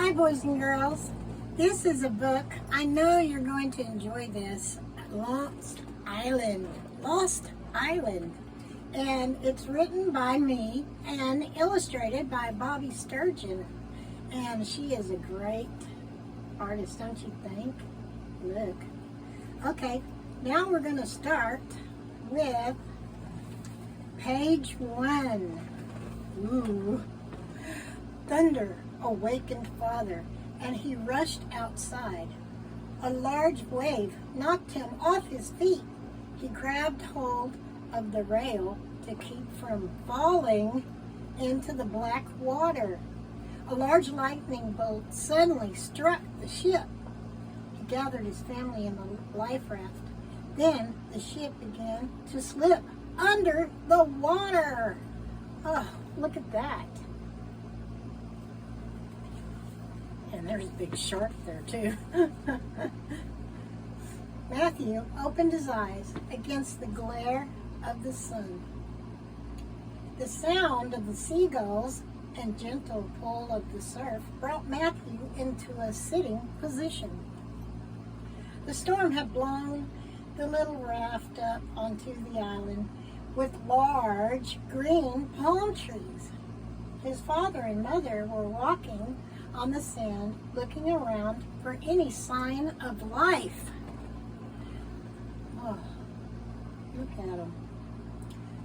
Hi, boys and girls. This is a book. I know you're going to enjoy this. Lost Island. Lost Island. And it's written by me and illustrated by Bobby Sturgeon. And she is a great artist, don't you think? Look. Okay, now we're going to start with page 1. Ooh. Thunder awakened Father, and he rushed outside. A large wave knocked him off his feet. He grabbed hold of the rail to keep from falling into the black water. A large lightning bolt suddenly struck the ship. He gathered his family in the life raft. Then the ship began to slip under the water. Oh, look at that. And there's a big shark there too. Matthew opened his eyes against the glare of the sun. The sound of the seagulls and gentle pull of the surf brought Matthew into a sitting position. The storm had blown the little raft up onto the island with large green palm trees. His father and mother were walking on the sand, looking around for any sign of life. Oh, look at them.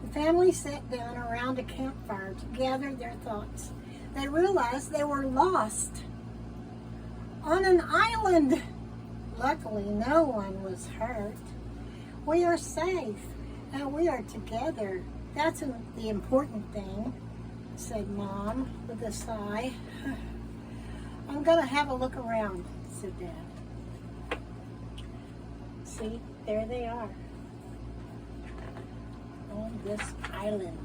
The family sat down around a campfire to gather their thoughts. They realized they were lost on an island. Luckily, no one was hurt. We are safe and we are together. That's the important thing, said Mom with a sigh. I'm going to have a look around, said Dad. See, there they are on this island.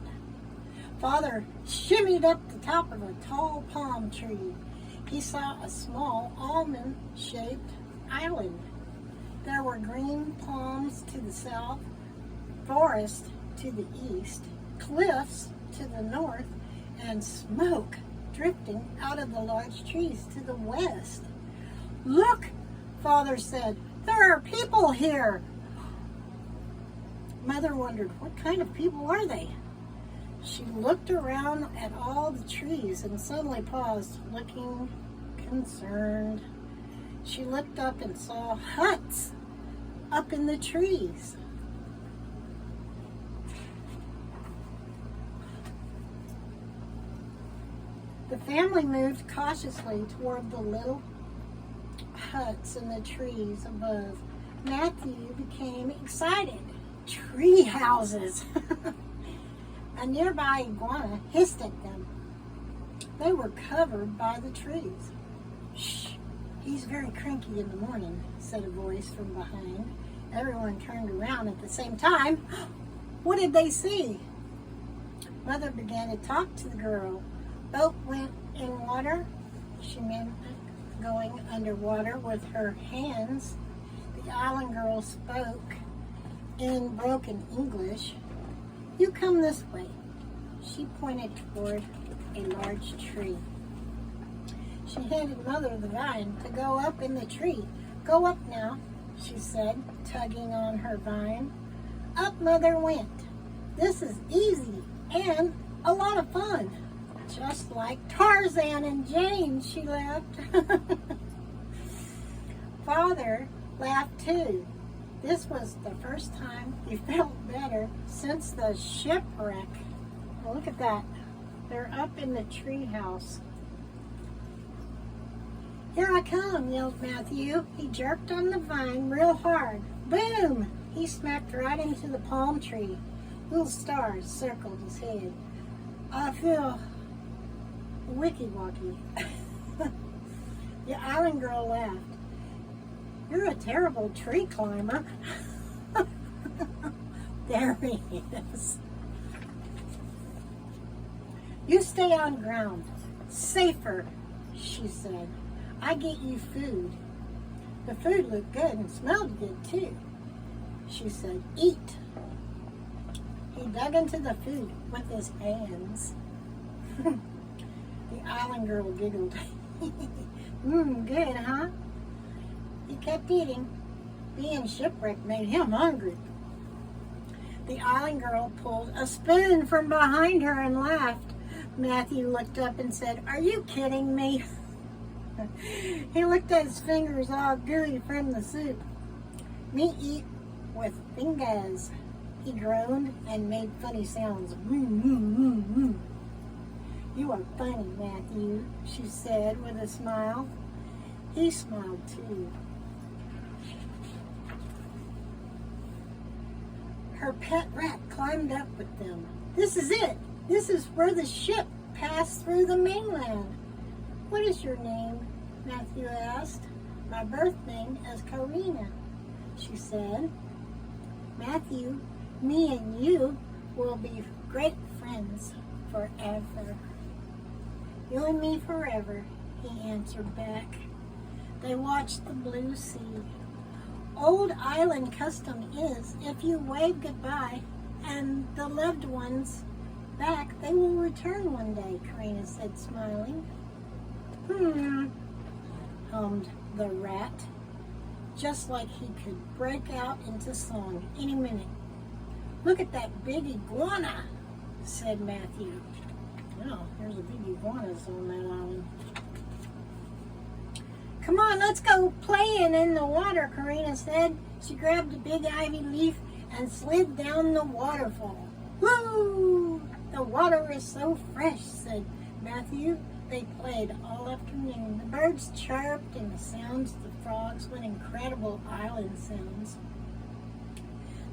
Father shimmied up the top of a tall palm tree. He saw a small almond-shaped island. There were green palms to the south, forest to the east, cliffs to the north, and smoke drifting out of the large trees to the west. Look, Father said, there are people here. Mother wondered, what kind of people are they? She looked around at all the trees and suddenly paused, looking concerned. She looked up and saw huts up in the trees. The family moved cautiously toward the little huts in the trees above. Matthew became excited. Tree houses! A nearby iguana hissed at them. They were covered by the trees. Shh! He's very cranky in the morning, said a voice from behind. Everyone turned around at the same time. What did they see? Mother began to talk to the girl. Boat went in water. She meant going underwater with her hands. The island girl spoke in broken English. You come this way. She pointed toward a large tree. She handed Mother the vine to go up in the tree. Go up now, she said, tugging on her vine. Up Mother went. This is easy and a lot of fun. Just like Tarzan and Jane, she laughed. Father laughed too. This was the first time he felt better since the shipwreck. Oh, look at that. They're up in the tree house. Here I come, yelled Matthew. He jerked on the vine real hard. Boom! He smacked right into the palm tree. Little stars circled his head. I feel wicky-wacky. The island girl laughed. You're a terrible tree climber. There he is. You stay on ground. Safer, she said. I get you food. The food looked good and smelled good too. She said, eat. He dug into the food with his hands. The island girl giggled. Good, huh? He kept eating. Being shipwrecked made him hungry. The island girl pulled a spoon from behind her and laughed. Matthew looked up and said, "Are you kidding me?" He looked at his fingers all gooey from the soup. "Me eat with fingers," he groaned and made funny sounds. "You are funny, Matthew," she said with a smile. He smiled too. Her pet rat climbed up with them. "This is it. This is where the ship passed through the mainland." "What is your name?" Matthew asked. "My birth name is Karina," she said. "Matthew, me and you will be great friends forever." "You and me forever," he answered back. They watched the blue sea. "Old island custom is, if you wave goodbye and the loved ones back, they will return one day," Karina said, smiling. Hummed the rat, just like he could break out into song any minute. "Look at that big iguana," said Matthew. "Oh, there's a big iguanas on that island." "Come on, let's go playing in the water," Karina said. She grabbed a big ivy leaf and slid down the waterfall. "Woo! The water is so fresh," said Matthew. They played all afternoon. The birds chirped and the sounds of the frogs were incredible island sounds.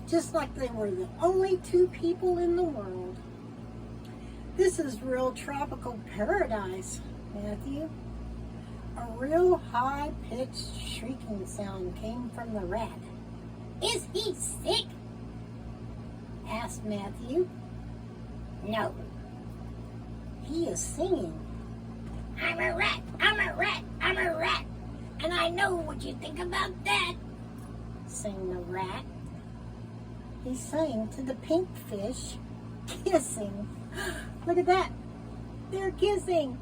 Just like they were the only two people in the world. "This is real tropical paradise, Matthew." A real high-pitched shrieking sound came from the rat. "Is he sick?" asked Matthew. "No. He is singing. I'm a rat, I'm a rat, I'm a rat, and I know what you think about that," sang the rat. He sang to the pink fish, kissing. Look at that. They're kissing.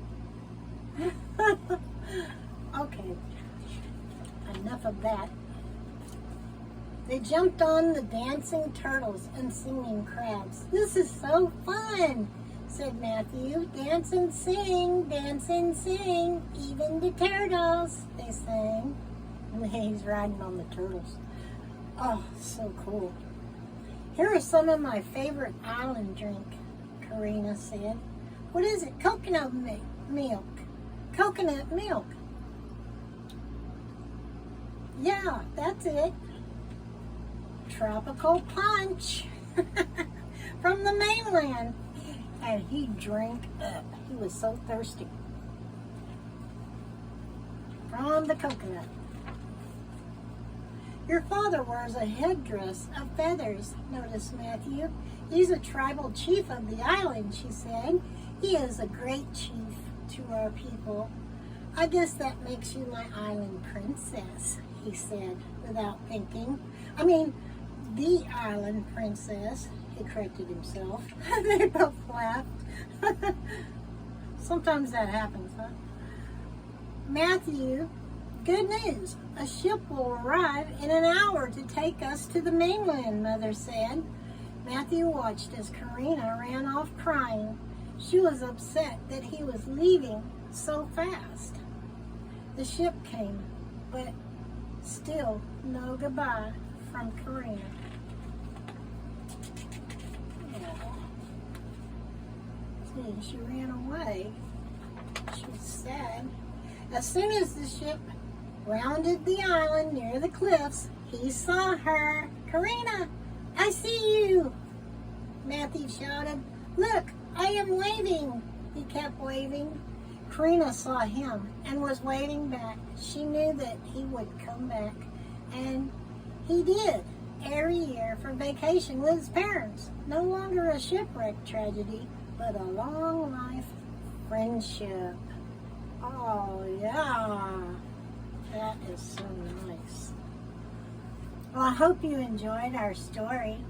Okay, enough of that. They jumped on the dancing turtles and singing crabs. "This is so fun," said Matthew. "Dance and sing, even the turtles," they sang. And he's riding on the turtles. Oh, so cool. "Here is some of my favorite island drink," Karina said. "What is it?" "Coconut milk. Coconut milk." "Yeah, that's it. Tropical punch from the mainland." And he drank up. He was so thirsty. From the coconut. "Your father wears a headdress of feathers," noticed Matthew. "He's a tribal chief of the island," she said. "He is a great chief to our people. I guess that makes you my island princess," he said without thinking. "I mean, the island princess," he corrected himself. They both laughed. Sometimes that happens, huh? "Matthew, good news. A ship will arrive in an hour to take us to the mainland," Mother said. Matthew watched as Karina ran off crying. She was upset that he was leaving so fast. The ship came, but still no goodbye from Karina. See, she ran away. She was sad. As soon as the ship rounded the island near the cliffs, he saw her. "Karina, I see you!" Matthew shouted. "Look, I am waving." He kept waving. Karina saw him and was waving back. She knew that he would come back, and he did every year for vacation with his parents. No longer a shipwreck tragedy, but a long life friendship. Oh, yeah. That is so nice. Well, I hope you enjoyed our story.